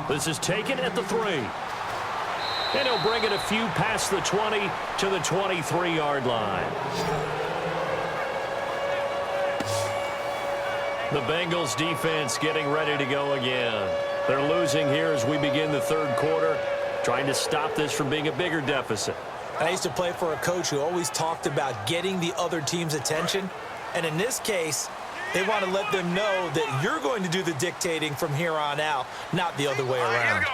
This is taken at the 3. And he'll bring it a few past the 20 to the 23-yard line. The Bengals defense getting ready to go again. They're losing here as we begin the third quarter, trying to stop this from being a bigger deficit. I used to play for a coach who always talked about getting the other team's attention. And in this case, they want to let them know that you're going to do the dictating from here on out, not the other way around.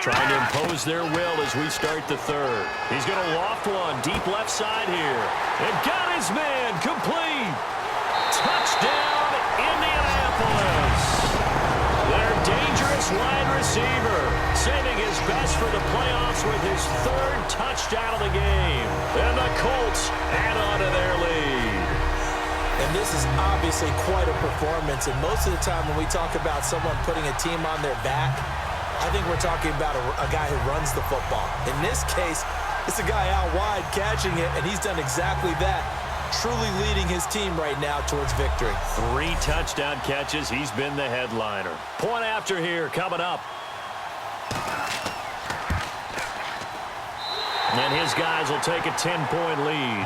Trying to impose their will as we start the third. He's going to loft one deep left side here. And got his man complete. Touchdown, Indianapolis. Their dangerous wide receiver saving his best for the playoffs with his third touchdown of the game. And the Colts add on to their lead. And this is obviously quite a performance. And most of the time when we talk about someone putting a team on their back, I think we're talking about a guy who runs the football. In this case, it's a guy out wide catching it, and he's done exactly that, truly leading his team right now towards victory. 3 touchdown catches. He's been the headliner. Point after here coming up. And his guys will take a 10-point lead.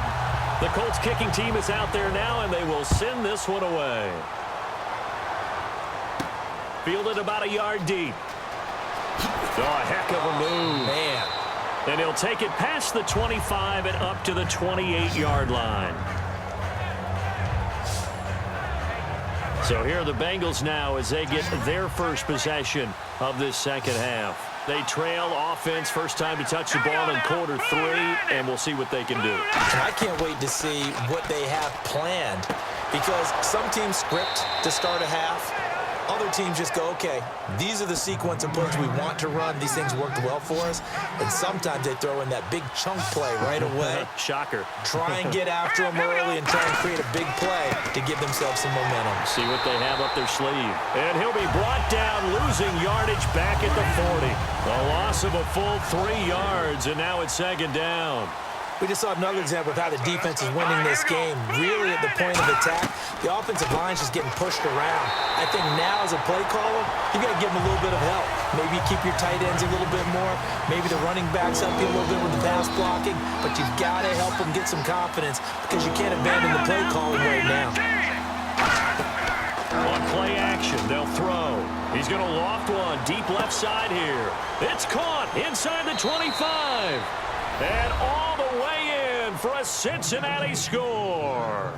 The Colts kicking team is out there now, and they will send this one away. Fielded about a yard deep. Oh, a heck of a move. Man. And he'll take it past the 25 and up to the 28-yard line. So here are the Bengals now as they get their first possession of this second half. They trail offense, first time to touch the ball in quarter 3, and we'll see what they can do. And I can't wait to see what they have planned, because some teams script to start a half. Other teams just go, okay, these are the sequence of plays we want to run. These things worked well for us. And sometimes they throw in that big chunk play right away. Shocker. Try and get after them early and try and create a big play to give themselves some momentum. See what they have up their sleeve. And he'll be brought down, losing yardage back at the 40. A loss of a full 3 yards, and now it's second down. We just saw another example of how the defense is winning this game. Really at the point of attack, the offensive line's just getting pushed around. I think now as a play caller, you got to give them a little bit of help. Maybe keep your tight ends a little bit more. Maybe the running backs help you a little bit with the pass blocking. But you've got to help them get some confidence because you can't abandon the play calling right now. On play action, they'll throw. He's going to loft one deep left side here. It's caught inside the 25. And all the way in for a Cincinnati score.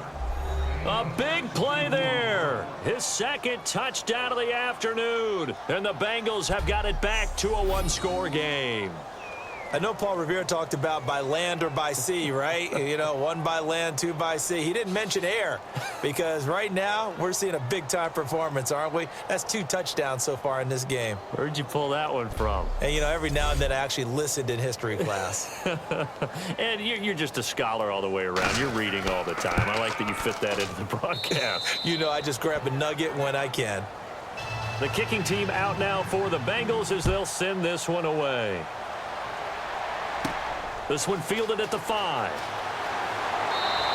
A big play there. His second touchdown of the afternoon. And the Bengals have got it back to a 1-score game. I know Paul Revere talked about by land or by sea, right? You know, 1 by land, 2 by sea. He didn't mention air because right now we're seeing a big-time performance, aren't we? That's 2 touchdowns so far in this game. Where'd you pull that one from? And, you know, every now and then I actually listened in history class. And you're just a scholar all the way around. You're reading all the time. I like that you fit that into the broadcast. You know, I just grab a nugget when I can. The kicking team out now for the Bengals as they'll send this one away. This one fielded at the 5.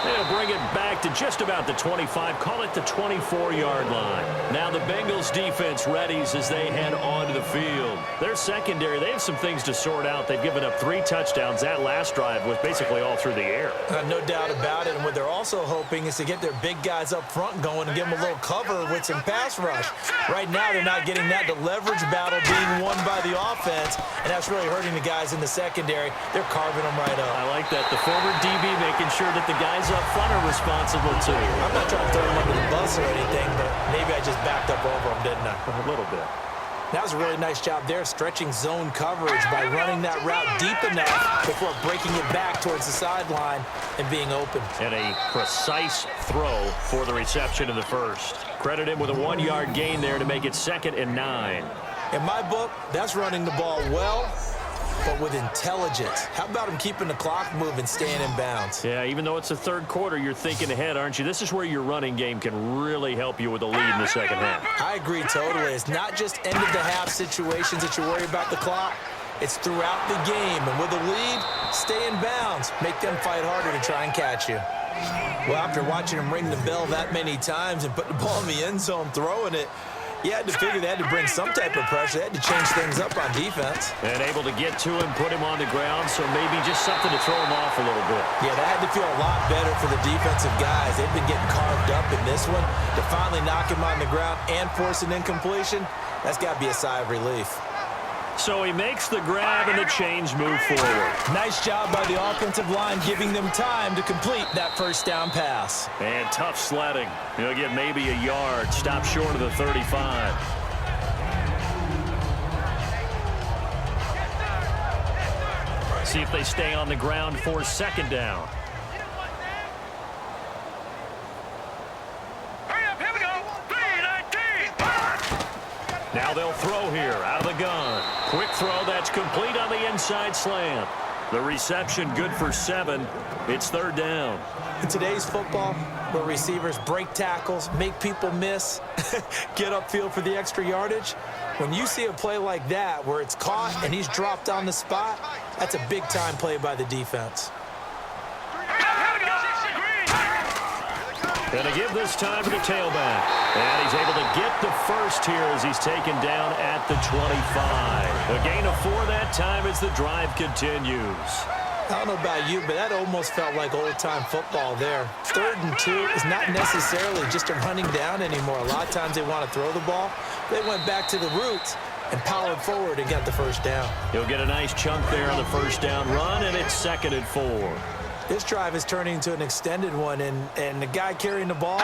They'll bring it back to just about the 25. Call it the 24-yard line. Now the Bengals defense readies as they head onto the field. Their secondary, they have some things to sort out. They've given up 3 touchdowns. That last drive was basically all through the air. No doubt about it. And what they're also hoping is to get their big guys up front going and give them a little cover with some pass rush. Right now they're not getting that. The leverage battle being won by the offense, and that's really hurting the guys in the secondary. They're carving them right up. I like that. The forward DB making sure that the guys up front are responsible too. I'm not trying to throw them under the bus or anything, but maybe I just backed up over them, didn't I? A little bit. That was a really nice job there, stretching zone coverage by running that route deep enough before breaking it back towards the sideline and being open. And a precise throw for the reception in the first. Credit him with a 1-yard gain there to make it 2nd and 9. In my book, that's running the ball well, but with intelligence. How about him keeping the clock moving, staying in bounds? Yeah, even though it's the third quarter, you're thinking ahead, aren't you? This is where your running game can really help you with a lead in the second half. I agree totally. It's not just end-of-the-half situations that you worry about the clock. It's throughout the game. And with a lead, stay in bounds. Make them fight harder to try and catch you. Well, after watching him ring the bell that many times and put the ball in the end zone, throwing it, You had to figure they had to bring some type of pressure. They had to change things up on defense. And able to get to him, put him on the ground, so maybe just something to throw him off a little bit. Yeah, that had to feel a lot better for the defensive guys. They've been getting carved up in this one. To finally knock him on the ground and force an incompletion, that's got to be a sigh of relief. So he makes the grab and the chains move forward. Nice job by the offensive line giving them time to complete that first down pass. And tough sledding. He'll get maybe a yard. Stop short of the 35. See if they stay on the ground for second down. Now they'll throw here out of the gun. Quick throw that's complete on the inside slant. The reception good for 7. It's third down. In today's football, where receivers break tackles, make people miss, get upfield for the extra yardage, when you see a play like that where it's caught and he's dropped on the spot, that's a big-time play by the defense. Going to give this time to the tailback. And he's able to get the first here as he's taken down at the 25. A gain of 4 that time as the drive continues. I don't know about you, but that almost felt like old-time football there. 3rd and 2 is not necessarily just a running down anymore. A lot of times they want to throw the ball. They went back to the roots and powered forward and got the first down. He'll get a nice chunk there on the first down run, and it's 2nd and 4. This drive is turning into an extended one, and the guy carrying the ball,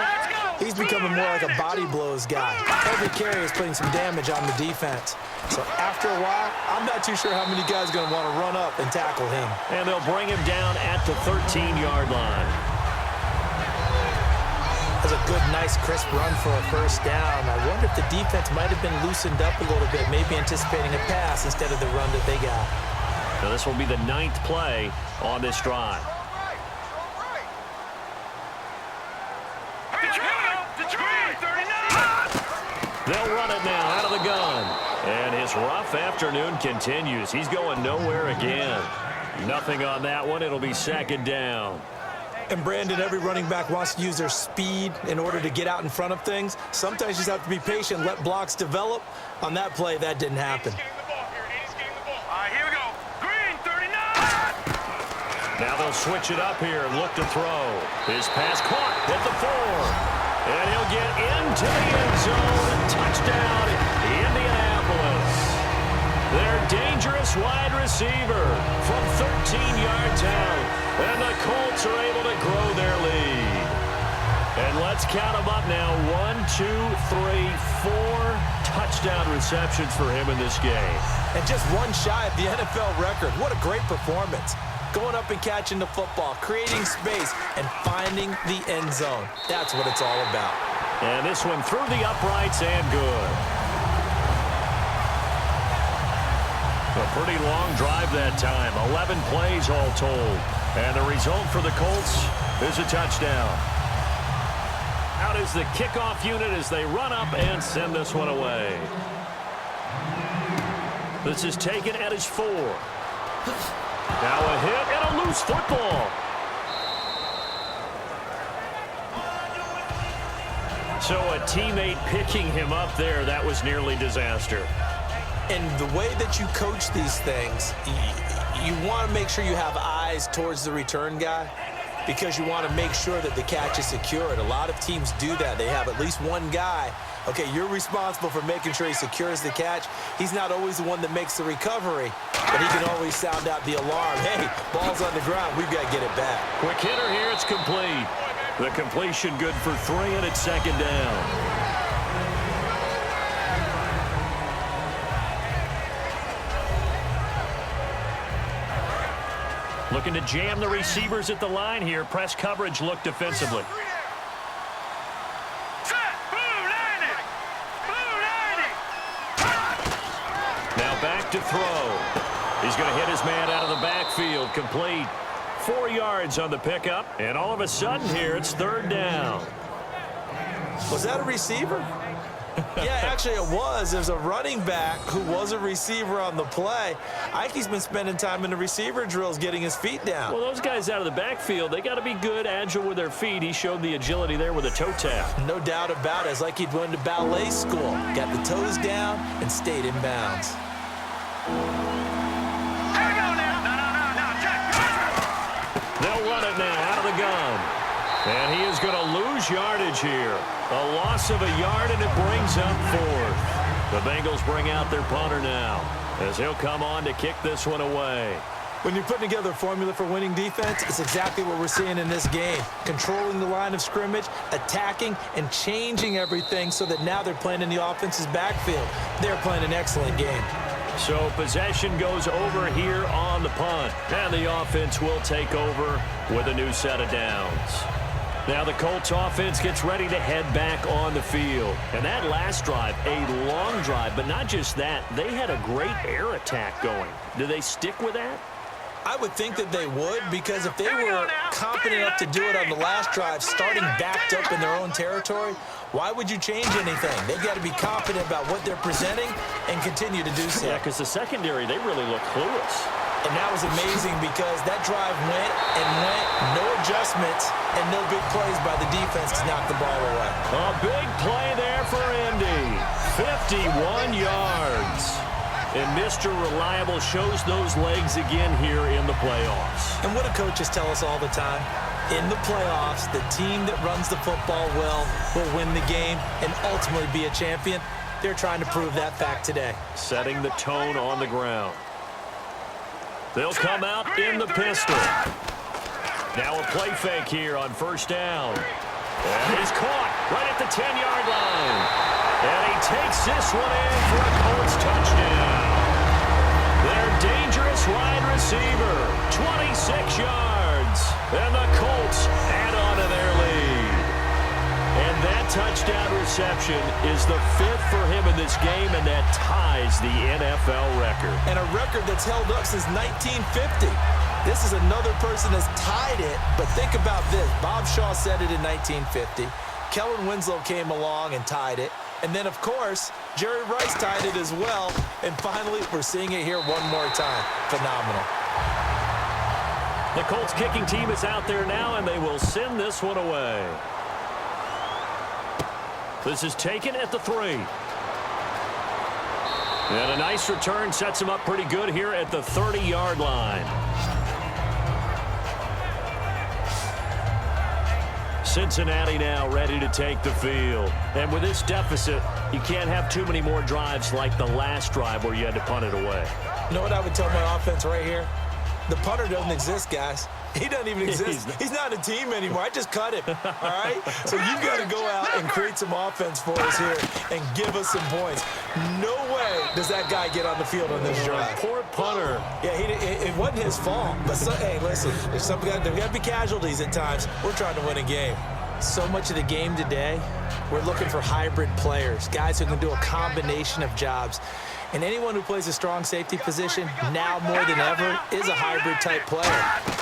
he's becoming more like a body blows guy. Every carry is putting some damage on the defense. So after a while, I'm not too sure how many guys are going to want to run up and tackle him. And they'll bring him down at the 13-yard line. That's a good, nice, crisp run for a first down. I wonder if the defense might have been loosened up a little bit, maybe anticipating a pass instead of the run that they got. Now this will be the 9th play on this drive. They'll run it now out of the gun. And his rough afternoon continues. He's going nowhere again. Nothing on that one. It'll be 2nd down. And, Brandon, every running back wants to use their speed in order to get out in front of things. Sometimes you just have to be patient, let blocks develop. On that play, that didn't happen. Now they'll switch it up here and look to throw. His pass caught at the 4. And he'll get into the end zone. Touchdown, Indianapolis. Their dangerous wide receiver from 13 yards out. And the Colts are able to grow their lead. And let's count them up now. 1, 2, 3, 4 touchdown receptions for him in this game. And just one shy of the NFL record. What a great performance. Going up and catching the football, creating space, and finding the end zone. That's what it's all about. And this one through the uprights and good. A pretty long drive that time. 11 plays all told. And the result for the Colts is a touchdown. Out is the kickoff unit as they run up and send this one away. This is taken at his 4. Now a hit and a loose football. So a teammate picking him up there, that was nearly disaster. And the way that you coach these things, you want to make sure you have eyes towards the return guy because you want to make sure that the catch is secured. A lot of teams do that. They have at least one guy. Okay, you're responsible for making sure he secures the catch. He's not always the one that makes the recovery, but he can always sound out the alarm. Hey, ball's on the ground. We've got to get it back. Quick hitter here. It's complete. The completion good for 3, and it's 2nd down. Looking to jam the receivers at the line here. Press coverage look defensively. Now back to throw. He's going to hit his man out of the backfield. Complete. 4 yards on the pickup. And all of a sudden here, it's 3rd down. Was that a receiver? Yeah, actually it was. There's a running back who was a receiver on the play. Ike's been spending time in the receiver drills getting his feet down. Well, those guys out of the backfield, they got to be good, agile with their feet. He showed the agility there with a toe tap. No doubt about it. It's like he'd went to ballet school. Got the toes down and stayed in bounds. They'll run it now out of the gun. And he is going to lose yardage here. A loss of a yard, and it brings up fourth. The Bengals bring out their punter now as he'll come on to kick this one away. When you're putting together a formula for winning defense, it's exactly what we're seeing in this game. Controlling the line of scrimmage, attacking, and changing everything so that now they're playing in the offense's backfield. They're playing an excellent game. So possession goes over here on the punt. And the offense will take over with a new set of downs. Now the Colts offense gets ready to head back on the field. And that last drive, a long drive, but not just that. They had a great air attack going. Do they stick with that? I would think that they would, because if they were confident enough to do it on the last drive, starting backed up in their own territory, why would you change anything? They've got to be confident about what they're presenting and continue to do so. Yeah, because the secondary, they really look clueless. And that was amazing because that drive went and went, no adjustments, and no big plays by the defense to knock the ball away. A big play there for Indy. 51 yards. And Mr. Reliable shows those legs again here in the playoffs. And what do coaches tell us all the time? In the playoffs, the team that runs the football well will win the game and ultimately be a champion. They're trying to prove that fact today. Setting the tone on the ground. They'll come out in the pistol. Now a play fake here on first down. And he's caught right at the 10-yard line. And he takes this one in for a Colts touchdown. Their dangerous wide receiver, 26 yards. And the Colts add on to their lead. And that touchdown reception is the 5th for him in this game, and that ties the NFL record. And a record that's held up since 1950. This is another person that's tied it, but think about this. Bob Shaw said it in 1950. Kellen Winslow came along and tied it. And then, of course, Jerry Rice tied it as well. And finally, we're seeing it here one more time. Phenomenal. The Colts kicking team is out there now, and they will send this one away. This is taken at the 3. And a nice return sets him up pretty good here at the 30-yard line. Cincinnati now ready to take the field. And with this deficit, you can't have too many more drives like the last drive where you had to punt it away. You know what I would tell my offense right here? The punter doesn't exist, guys. He doesn't even exist. He's not a team anymore. I just cut him, all right? So you've got to go out and create some offense for us here and give us some points. No way does that guy get on the field on this drive. Poor punter. Yeah, it wasn't his fault. But, hey, listen, there's got to be casualties at times. We're trying to win a game. So much of the game today, we're looking for hybrid players, guys who can do a combination of jobs. And anyone who plays a strong safety position, now more than ever, is a hybrid-type player.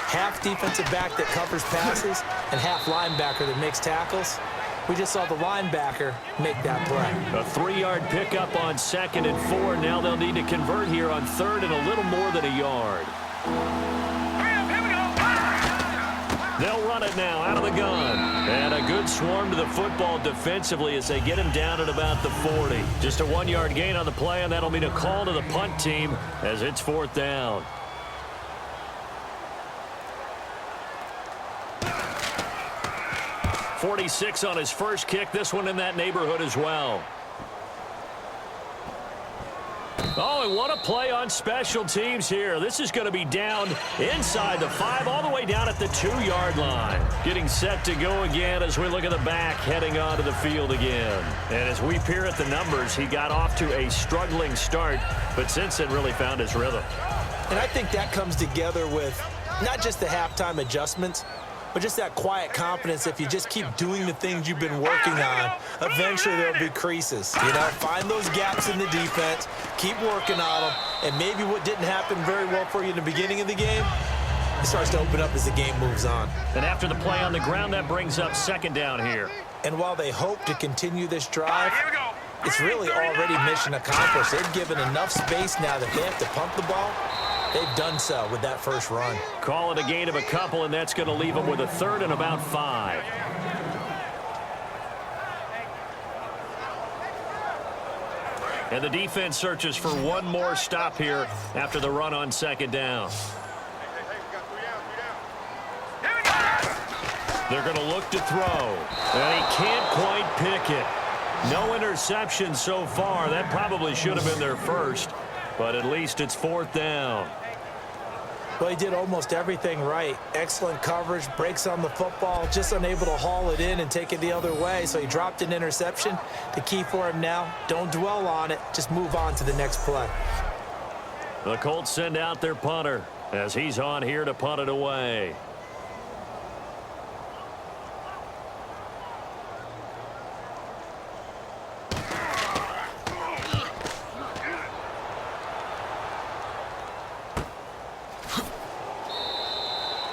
Half defensive back that covers passes and half linebacker that makes tackles. We just saw the linebacker make that play. A 3-yard pickup on 2nd and 4. Now they'll need to convert here on 3rd and a little more than a yard. They'll run it now out of the gun. And a good swarm to the football defensively as they get him down at about the 40. Just a 1-yard gain on the play, and that'll mean a call to the punt team as it's 4th down. .46 on his first kick. This one in that neighborhood as well. Oh, and what a play on special teams here. This is going to be down inside the 5, all the way down at the 2-yard line. Getting set to go again as we look at the back, heading onto the field again. And as we peer at the numbers, he got off to a struggling start, but since then really found his rhythm. And I think that comes together with not just the halftime adjustments, but just that quiet confidence. If you just keep doing the things you've been working on, eventually there'll be creases. You know, find those gaps in the defense, keep working on them, and maybe what didn't happen very well for you in the beginning of the game, it starts to open up as the game moves on. And after the play on the ground, that brings up 2nd down here. And while they hope to continue this drive, it's really already mission accomplished. They've given enough space now that they have to pump the ball. They've done so with that first run. Call it a gain of a couple, and that's going to leave them with a third and about 5. And the defense searches for one more stop here after the run on second down. They're going to look to throw, and he can't quite pick it. No interception so far. That probably should have been their first, but at least it's 4th down. Well, he did almost everything right. Excellent coverage, breaks on the football, just unable to haul it in and take it the other way. So he dropped an interception. The key for him now, don't dwell on it. Just move on to the next play. The Colts send out their punter as he's on here to punt it away.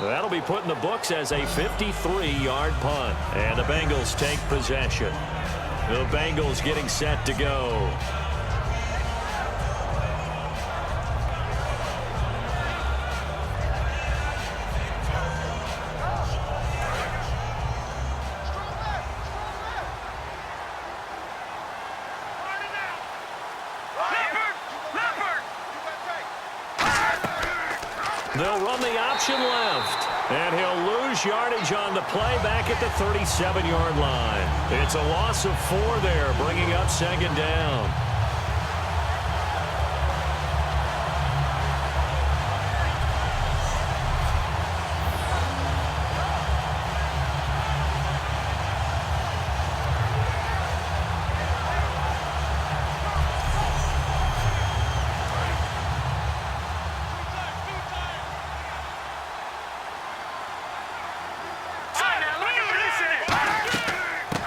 That'll be put in the books as a 53-yard punt. And the Bengals take possession. The Bengals getting set to go. They'll run the option left. And he'll lose yardage on the play back at the 37-yard line. It's a loss of 4 there, bringing up second down.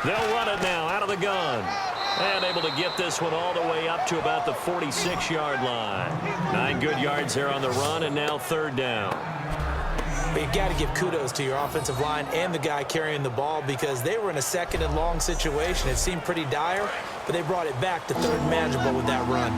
They'll run it now out of the gun. And able to get this one all the way up to about the 46-yard line. 9 good yards there on the run, and now 3rd down. But you've got to give kudos to your offensive line and the guy carrying the ball because they were in a 2nd and long situation. It seemed pretty dire, but they brought it back to 3rd and manageable with that run.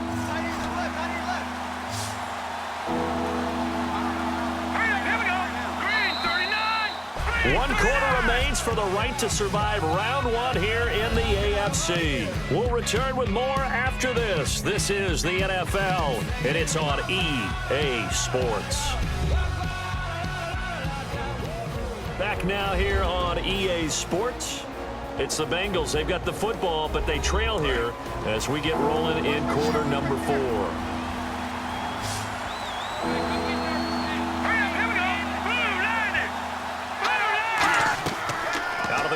One quarter remains for the right to survive round 1 here in the AFC. We'll return with more after this. This is the NFL, and it's on EA Sports. Back now here on EA Sports. It's the Bengals. They've got the football, but they trail here as we get rolling in quarter number 4.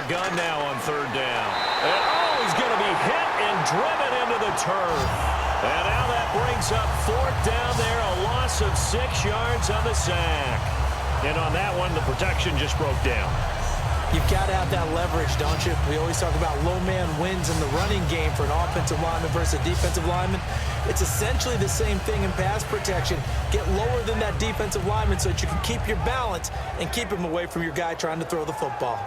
Gun now on 3rd down. And he's going to be hit and driven into the turf. And now that brings up 4th down there, a loss of 6 yards on the sack. And on that one, the protection just broke down. You've got to have that leverage, don't you? We always talk about low man wins in the running game for an offensive lineman versus a defensive lineman. It's essentially the same thing in pass protection. Get lower than that defensive lineman so that you can keep your balance and keep him away from your guy trying to throw the football.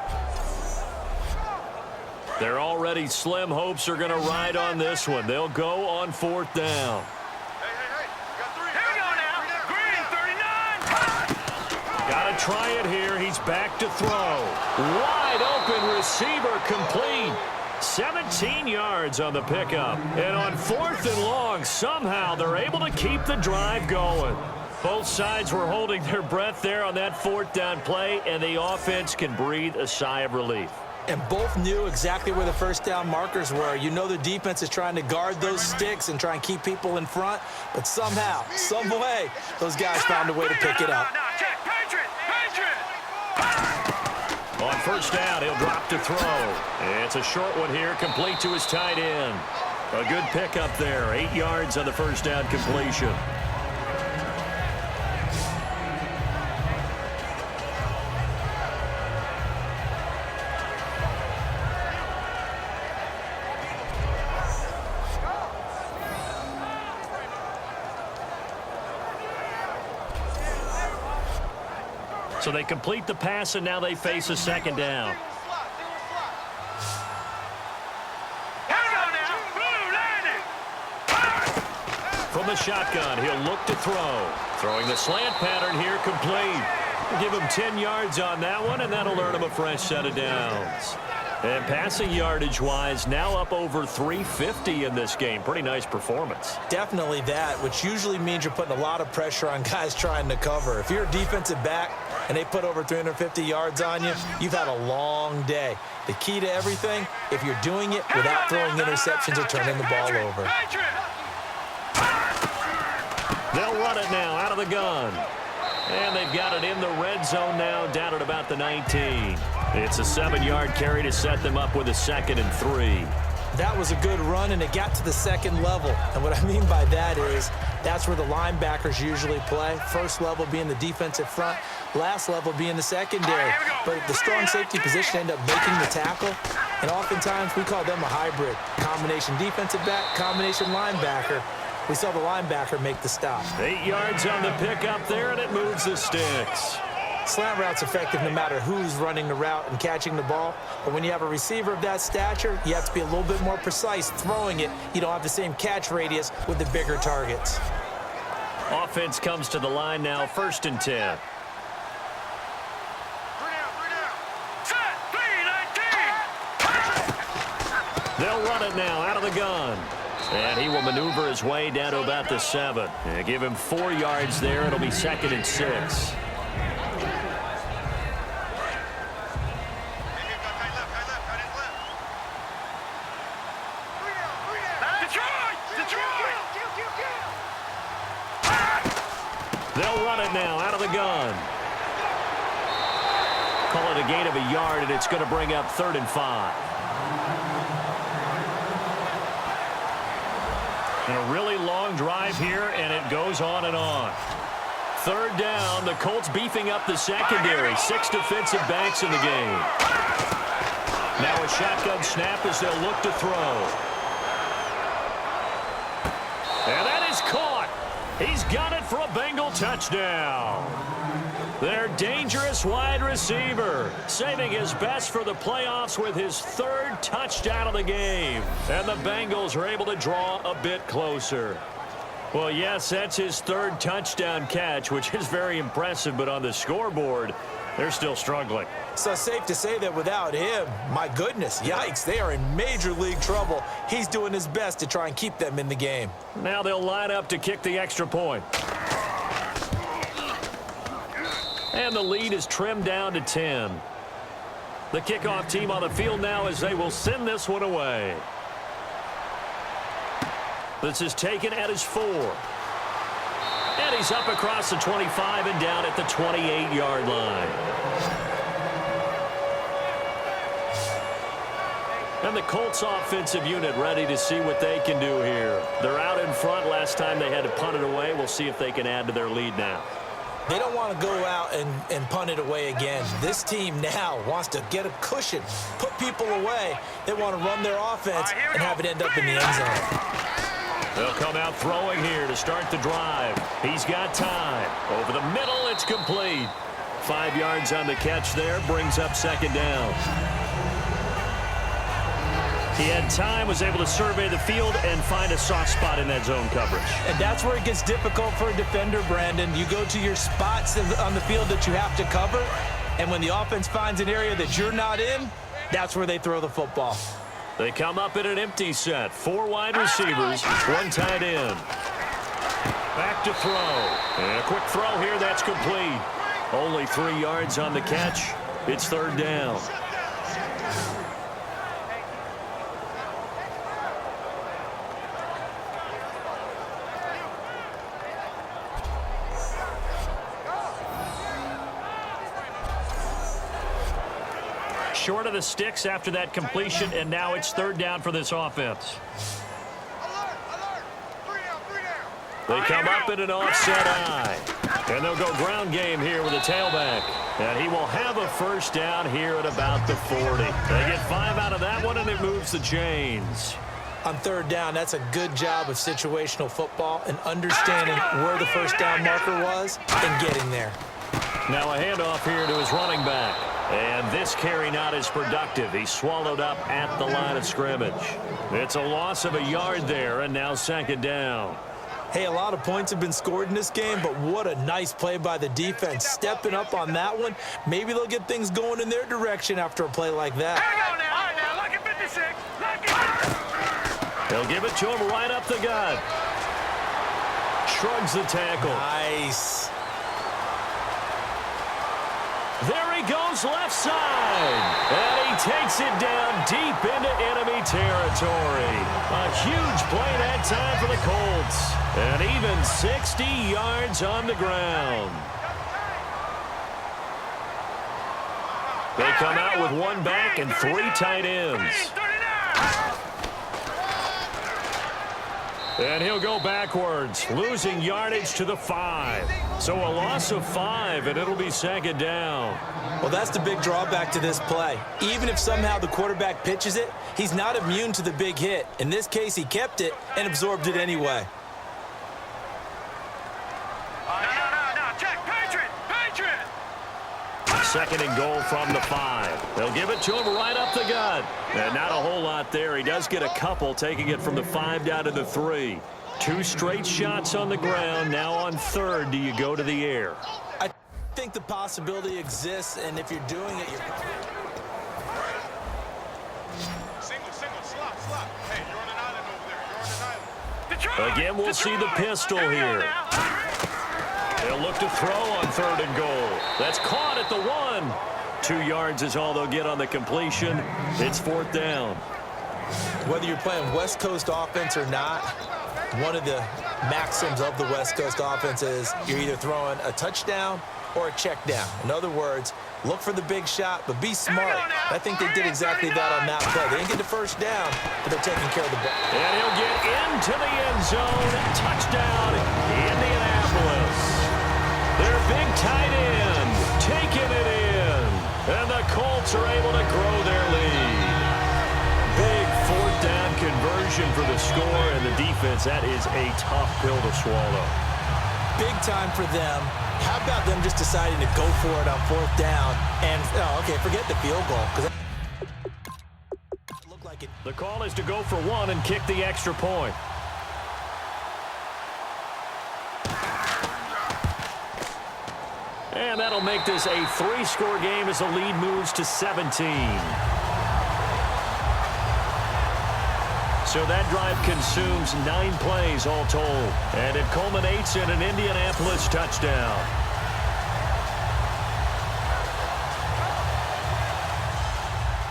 They're already slim hopes are going to ride on this one. They'll go on 4th down. Hey. Got 3. Here we go now. Green, 39. Got to try it here. He's back to throw. Wide open receiver complete. 17 yards on the pickup. And on 4th and long, somehow they're able to keep the drive going. Both sides were holding their breath there on that 4th down play, and the offense can breathe a sigh of relief. And both knew exactly where the 1st down markers were. You know the defense is trying to guard those sticks and try and keep people in front. But somehow, some way, those guys found a way to pick it up. On 1st down, he'll drop to throw. It's a short one here, complete to his tight end. A good pickup there, 8 yards on the 1st down completion. So they complete the pass, and now they face a 2nd down. Here we go now. From the shotgun, he'll look to throw. Throwing the slant pattern here, complete. We'll give him 10 yards on that one, and that'll earn him a fresh set of downs. And passing yardage-wise, now up over 350 in this game. Pretty nice performance. Definitely that, which usually means you're putting a lot of pressure on guys trying to cover. If you're a defensive back and they put over 350 yards on you, you've had a long day. The key to everything, if you're doing it without throwing interceptions or turning the ball over. They'll run it now out of the gun. And they've got it in the red zone now, down at about the 19. It's a 7-yard carry to set them up with a 2nd and 3. That was a good run, and it got to the second level. And what I mean by that is that's where the linebackers usually play. First level being the defensive front, last level being the secondary. But the strong safety position ended up making the tackle. And oftentimes we call them a hybrid. Combination defensive back, combination linebacker. We saw the linebacker make the stop. 8 yards on the pickup there, and it moves the sticks. Slant route's effective no matter who's running the route and catching the ball. But when you have a receiver of that stature, you have to be a little bit more precise throwing it. You don't have the same catch radius with the bigger targets. Offense comes to the line now, 1st and 10. They'll run it now out of the gun. And he will maneuver his way down to about the 7. And give him 4 yards there. It'll be 2nd and 6. They'll run it now out of the gun. Call it a gain of a yard, and it's going to bring up 3rd and 5. And a really long drive here, and it goes on and on. 3rd down, the Colts beefing up the secondary. 6 defensive backs in the game. Now a shotgun snap as they'll look to throw. And that is caught. He's got it for a Bengal touchdown. Their dangerous wide receiver, saving his best for the playoffs with his 3rd touchdown of the game. And the Bengals are able to draw a bit closer. Well, yes, that's his 3rd touchdown catch, which is very impressive, but on the scoreboard, they're still struggling. So safe to say that without him, my goodness, yikes, they are in major league trouble. He's doing his best to try and keep them in the game. Now they'll line up to kick the extra point. And the lead is trimmed down to 10. The kickoff team on the field now as they will send this one away. This is taken at his 4. And he's up across the 25 and down at the 28-yard line. And the Colts offensive unit ready to see what they can do here. They're out in front. Last time they had to punt it away. We'll see if they can add to their lead now. They don't want to go out and punt it away again. This team now wants to get a cushion, put people away. They want to run their offense and have it end up in the end zone. They'll come out throwing here to start the drive. He's got time. Over the middle, it's complete. 5 yards on the catch there, brings up 2nd down. He had time, was able to survey the field and find a soft spot in that zone coverage. And that's where it gets difficult for a defender, Brandon. You go to your spots on the field that you have to cover, and when the offense finds an area that you're not in, that's where they throw the football. They come up in an empty set. 4 wide receivers, 1 tight end. Back to throw. And a quick throw here, that's complete. Only 3 yards on the catch. It's 3rd down. Short of the sticks after that completion, and now it's 3rd down for this offense. They come up in an offset eye. And they'll go ground game here with a tailback. And he will have a 1st down here at about the 40. They get 5 out of that one, and it moves the chains. On 3rd down, that's a good job of situational football and understanding where the 1st down marker was and getting there. Now a handoff here to his running back. And this carry not as productive. He's swallowed up at the line of scrimmage. It's a loss of a yard there, and now 2nd down. Hey, a lot of points have been scored in this game, but what a nice play by the defense. Stepping up on that one, maybe they'll get things going in their direction after a play like that. Hang on now. All right, now, lucky 56. Lucky. They'll give it to him right up the gut. Shrugs the tackle. Nice. There he goes left side. And he takes it down deep into enemy territory. A huge play that time for the Colts. And even 60 yards on the ground. They come out with one back and three tight ends. And he'll go backwards, losing yardage to the 5. So a loss of 5, and it'll be second down. Well, that's the big drawback to this play. Even if somehow the quarterback pitches it, he's not immune to the big hit. In this case, he kept it and absorbed it anyway. No, check. Patriot. Second and goal from the 5. They'll give it to him right up the gut. And not a whole lot there. He does get a couple, taking it from the 5 down to the 3. 2 straight shots on the ground. Now on third, do you go to the air? I think the possibility exists, and if you're doing it, you're... Single, slot. Hey, you're on an island over there. You're on an island. Again, we'll see the pistol here. They'll look to throw on third and goal. That's caught at the 1. 2 yards is all they'll get on the completion. It's fourth down. Whether you're playing West Coast offense or not, one of the maxims of the West Coast offense is you're either throwing a touchdown or a check down. In other words, look for the big shot, but be smart. I think they did exactly that on that play. They didn't get the first down, but they're taking care of the ball. And he'll get into the end zone. Touchdown, Indianapolis. Their big tight end taking it in. And the Colts are able to grow their lead. Big fourth down conversion for the score, and the defense, that is a tough pill to swallow. Big time for them. How about them just deciding to go for it on fourth down? And, okay, forget the field goal. Because it looked like it. The call is to go for 1 and kick the extra point. And that'll make this a 3-score game as the lead moves to 17. So that drive consumes 9 plays all told. And it culminates in an Indianapolis touchdown.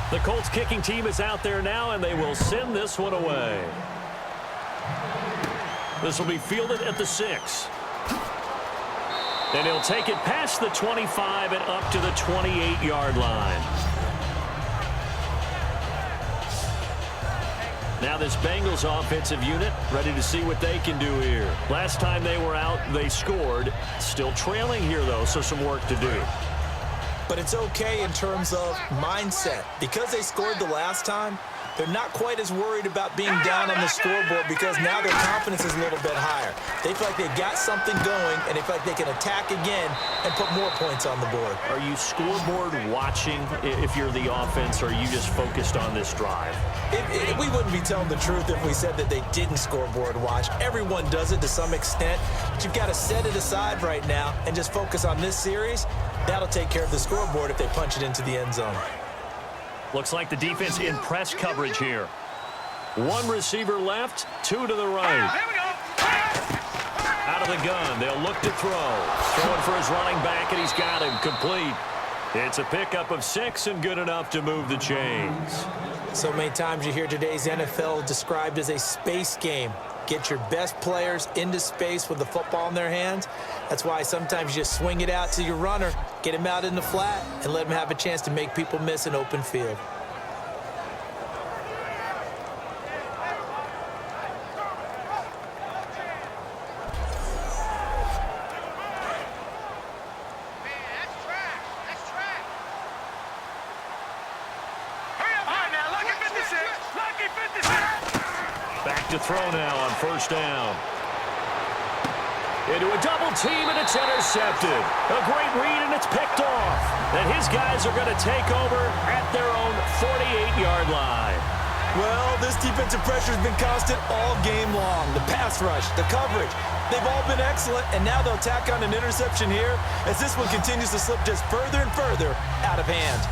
The Colts kicking team is out there now, and they will send this one away. This will be fielded at the 6. And he'll take it past the 25 and up to the 28-yard line. Now this Bengals offensive unit ready to see what they can do here. Last time they were out, they scored. Still trailing here, though, so some work to do. But it's okay in terms of mindset. Because they scored the last time, they're not quite as worried about being down on the scoreboard because now their confidence is a little bit higher. They feel like they've got something going, and they feel like they can attack again and put more points on the board. Are you scoreboard watching if you're the offense, or are you just focused on this drive? We wouldn't be telling the truth if we said that they didn't scoreboard watch. Everyone does it to some extent, but you've got to set it aside right now and just focus on this series. That'll take care of the scoreboard if they punch it into the end zone. Looks like the defense in press coverage here. 1 receiver left, 2 to the right. Here we go. Out of the gun, they'll look to throw. Throwing for his running back, and he's got him complete. It's a pickup of 6 and good enough to move the chains. So many times you hear today's NFL described as a space game. Get your best players into space with the football in their hands. That's why sometimes you just swing it out to your runner, get him out in the flat, and let him have a chance to make people miss an open field. Back to throw now on first down. Into a double team, and it's intercepted. A great read, and it's picked off. And his guys are going to take over at their own 48-yard line. Well, this defensive pressure has been constant all game long. The pass rush, the coverage, they've all been excellent, and now they'll tack on an interception here as this one continues to slip just further and further out of hand.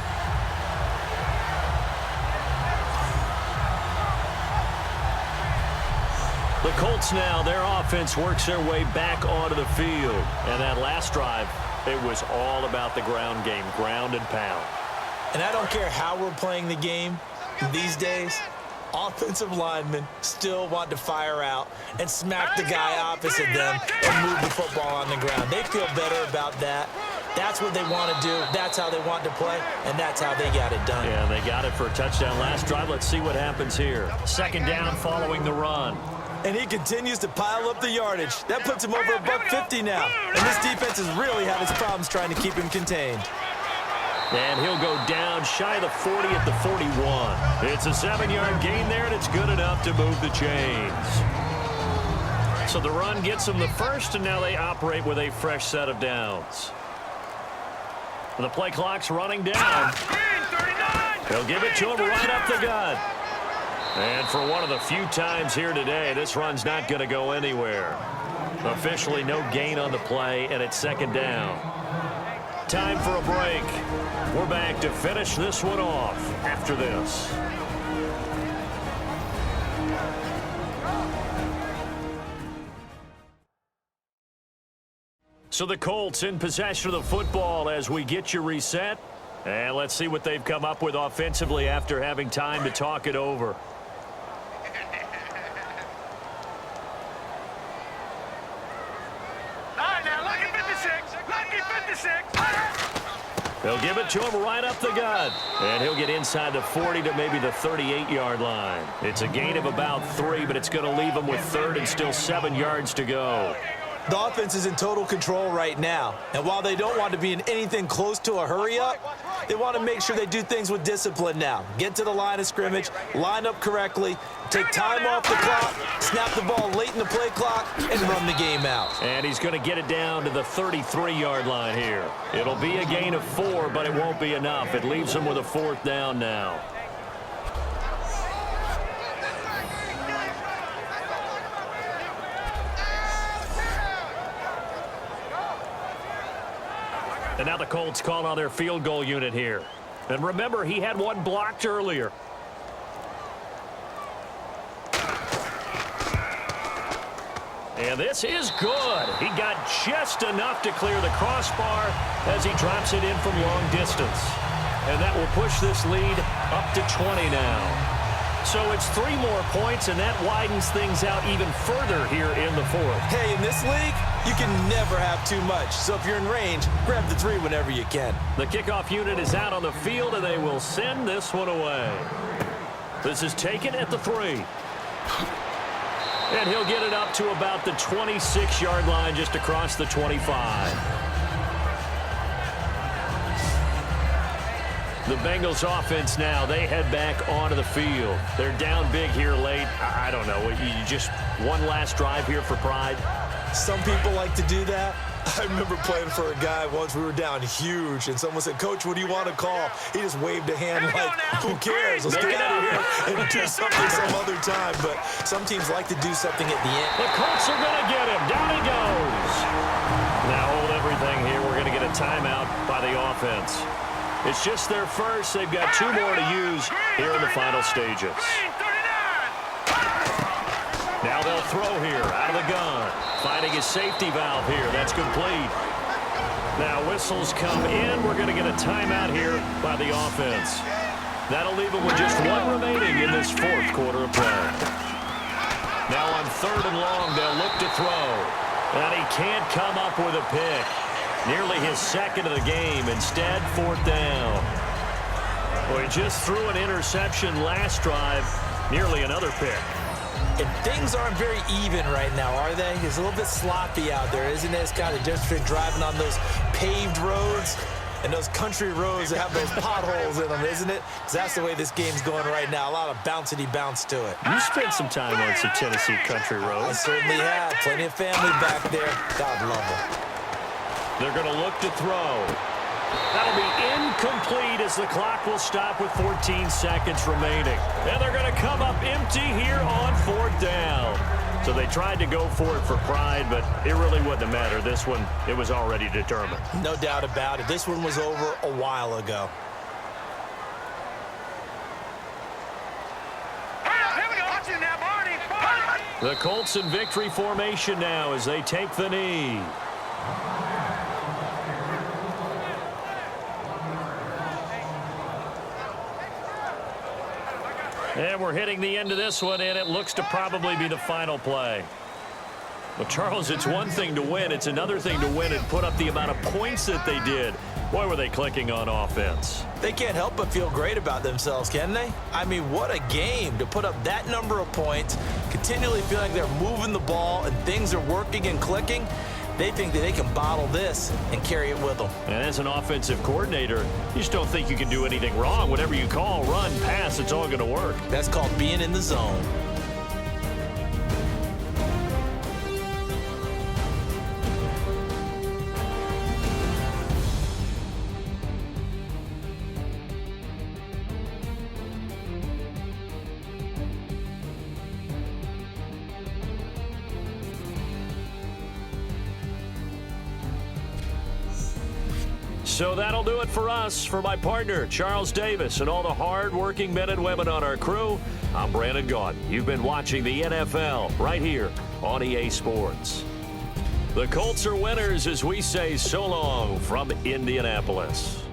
The Colts now, their offense works their way back onto the field. And that last drive, it was all about the ground game, ground and pound. And I don't care how we're playing the game these days, offensive linemen still want to fire out and smack the guy opposite them and move the football on the ground. They feel better about that. That's what they want to do. That's how they want to play, and that's how they got it done. Yeah, they got it for a touchdown last drive. Let's see what happens here. Second down following the run. And he continues to pile up the yardage. That puts him over $150 now. And this defense has really had its problems trying to keep him contained. And he'll go down shy of the 40 at the 41. It's a 7-yard gain there, and it's good enough to move the chains. So the run gets them the first, and now they operate with a fresh set of downs. The play clock's running down. He'll give it to him right up the gut. And for one of the few times here today, this run's not going to go anywhere. Officially no gain on the play, and it's second down. Time for a break. We're back to finish this one off after this. So the Colts in possession of the football as we get you reset. And let's see what they've come up with offensively after having time to talk it over. They'll give it to him right up the gut. And he'll get inside the 40 to maybe the 38-yard line. It's a gain of about 3, but it's going to leave him with third and still 7 yards to go. The offense is in total control right now. And while they don't want to be in anything close to a hurry-up, they want to make sure they do things with discipline now. Get to the line of scrimmage, line up correctly, take time off the clock, snap the ball late in the play clock, and run the game out. And he's going to get it down to the 33-yard line here. It'll be a gain of 4, but it won't be enough. It leaves him with a fourth down now. And now the Colts call on their field goal unit here. And remember, he had one blocked earlier. And this is good. He got just enough to clear the crossbar as he drops it in from long distance. And that will push this lead up to 20 now. So it's 3 more points, and that widens things out even further here in the fourth. Hey, in this league, you can never have too much. So if you're in range, grab the 3 whenever you can. The kickoff unit is out on the field, and they will send this one away. This is taken at the 3. And he'll get it up to about the 26-yard line just across the 25. The Bengals offense now, they head back onto the field. They're down big here late. I don't know. You just one last drive here for pride? Some people like to do that. I remember playing for a guy once. We were down huge, and someone said, "Coach, what do you want to call?" He just waved a hand like, "Who cares? Let's get out of here and do something some other time." But some teams like to do something at the end. The Colts are going to get him. Down he goes. Now hold everything here. We're going to get a timeout by the offense. It's just their first. They've got 2 more to use here in the final stages. Now they'll throw here out of the gun. Finding his safety valve here. That's complete. Now whistles come in. We're going to get a timeout here by the offense. That'll leave them with just 1 remaining in this 4th quarter of play. Now on 3rd and long, they'll look to throw. And he can't come up with a pick. Nearly his 2nd of the game. Instead, 4th down. Well, he just threw an interception last drive. Nearly another pick. And things aren't very even right now, are they? It's a little bit sloppy out there, isn't it? It's kind of just driving on those paved roads and those country roads that have those potholes in them, isn't it? 'Cause that's the way this game's going right now. A lot of bouncy bounce to it. You spent some time on some Tennessee country I roads. certainly have. Plenty of family back there. God love them. They're going to look to throw. That'll be incomplete as the clock will stop with 14 seconds remaining. And they're going to come up empty here on 4th down. So they tried to go for it for pride, but it really wouldn't matter. This one, it was already determined. No doubt about it. This one was over a while ago. Here we go. Watch it now, Barney. The Colts in victory formation now as they take the knee. And we're hitting the end of this one, and it looks to probably be the final play. Well, Charles, it's one thing to win. It's another thing to win and put up the amount of points that they did. Boy, were they clicking on offense. They can't help but feel great about themselves, can they? I mean, what a game to put up that number of points, continually feeling like they're moving the ball and things are working and clicking. They think that they can bottle this and carry it with them. And as an offensive coordinator, you just don't think you can do anything wrong. Whatever you call, run, pass, it's all going to work. That's called being in the zone. So that'll do it for us. For my partner, Charles Davis, and all the hard-working men and women on our crew, I'm Brandon Gaudin. You've been watching the NFL right here on EA Sports. The Colts are winners as we say so long from Indianapolis.